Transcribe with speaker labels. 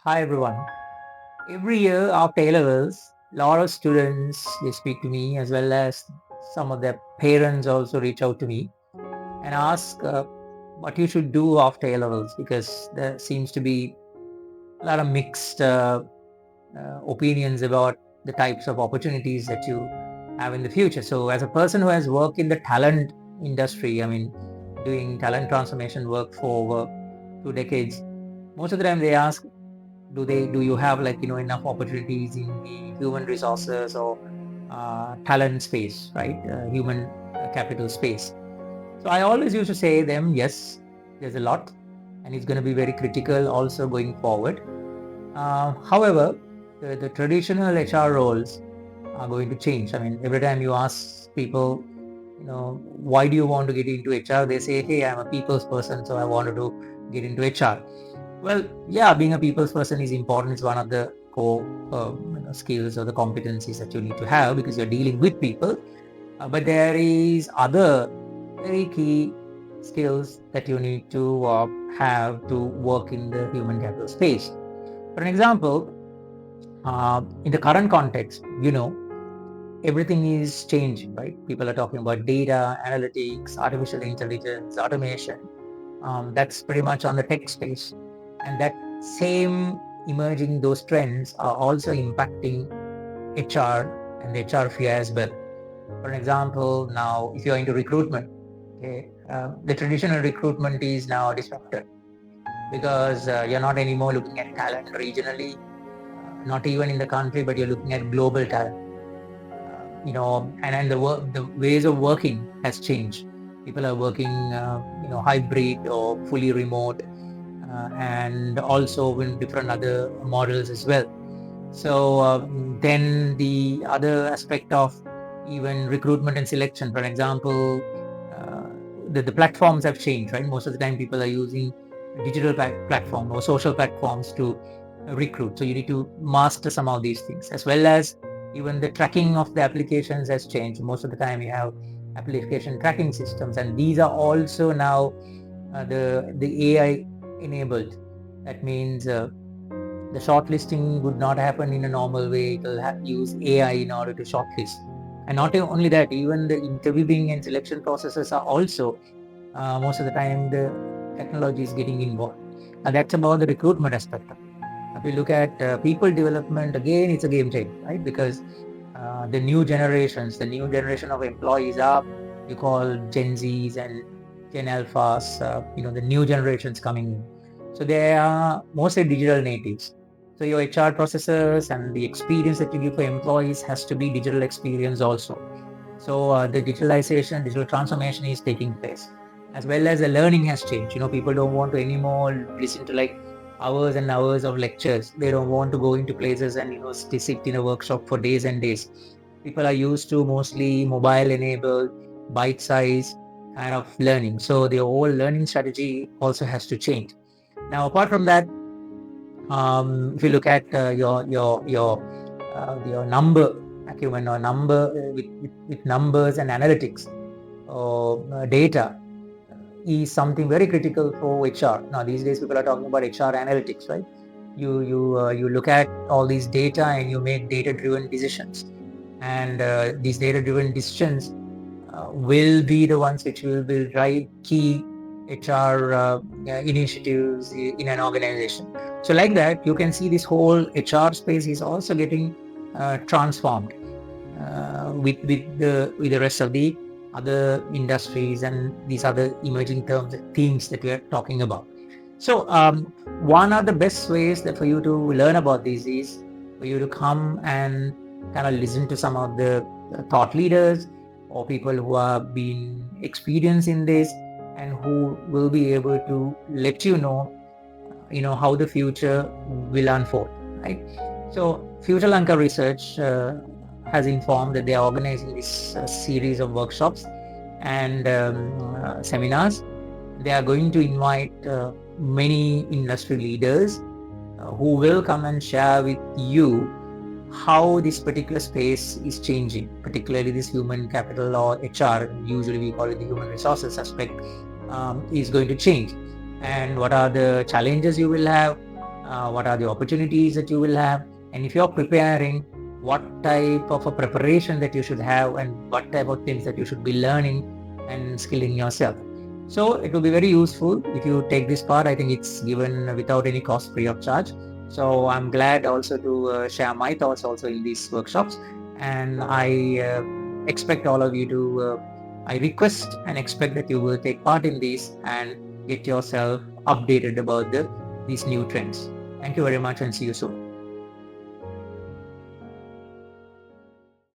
Speaker 1: Hi everyone. Every year after A-levels, a lot of students they speak to me as well as some of their parents also reach out to me and ask what you should do after A-levels because there seems to be a lot of mixed opinions about the types of opportunities that you have in the future. So as a person who has worked in the talent industry, doing talent transformation work for over 2 decades, most of the time they ask do you have enough opportunities in the human resources or talent space, right? Human capital space. So I always used to say them, yes, there's a lot, and it's going to be very critical also going forward. However, the traditional HR roles are going to change. Every time you ask people, why do you want to get into HR, they say, hey, I'm a people's person, so I wanted to get into HR. Well, yeah, being a people's person is important. It's one of the core skills or the competencies that you need to have because you're dealing with people. But there is other very key skills that you need to have to work in the human capital space. For an example, in the current context, everything is changing, right? People are talking about data, analytics, artificial intelligence, automation. That's pretty much on the tech space. And that same emerging, those trends are also impacting HR and the HR field as well. For an example, now if you're into recruitment, okay, the traditional recruitment is now disrupted because you're not anymore looking at talent regionally, not even in the country, but you're looking at global talent. And the ways of working has changed. People are working, hybrid or fully remote, and also in different other models as well. So then the other aspect of even recruitment and selection, for example, uh, the platforms have changed, right? Most of the time people are using digital platform or social platforms to recruit. So you need to master some of these things, as well as even the tracking of the applications has changed. Most of the time you have application tracking systems, and these are also now the AI enabled. That means the shortlisting would not happen in a normal way. It will use AI in order to shortlist. And not only that, even the interviewing and selection processes are also, most of the time, the technology is getting involved. And that's about the recruitment aspect of it. If you look at people development, again, it's a game changer, right? Because the new generation of employees are, you call Gen Zs and Gen Alphas, the new generations coming in. So they are mostly digital natives. So your HR processes and the experience that you give for employees has to be digital experience also. So the digitalization, digital transformation is taking place, as well as the learning has changed. People don't want to anymore listen to like hours and hours of lectures. They don't want to go into places and sit in a workshop for days and days. People are used to mostly mobile enabled, bite size kind of learning. So the whole learning strategy also has to change. Now, apart from that, if you look at your number acumen or number with numbers and analytics or data is something very critical for HR. Now these days people are talking about HR analytics, right? You look at all these data and you make data-driven decisions, and these data-driven decisions will be the ones which will drive key HR initiatives in an organization. So like that, you can see this whole HR space is also getting transformed with the rest of the other industries and these other emerging themes that we are talking about. So one of the best ways that for you to learn about these is for you to come and kind of listen to some of the thought leaders or people who have been experienced in this and who will be able to let you know how the future will unfold, right? So Future Lanka Research has informed that they are organizing this series of workshops and seminars. They are going to invite many industry leaders who will come and share with you how this particular space is changing, particularly this human capital or HR, usually we call it the human resources aspect, is going to change. And what are the challenges you will have? what are the opportunities that you will have, and if you're preparing, what type of a preparation that you should have, and what type of things that you should be learning and skilling yourself. So it will be very useful if you take this part. I think it's given without any cost, free of charge. So I'm glad also to share my thoughts also in these workshops, and I expect all of you to, I request and expect that you will take part in these and get yourself updated about these new trends. Thank you very much and see you soon.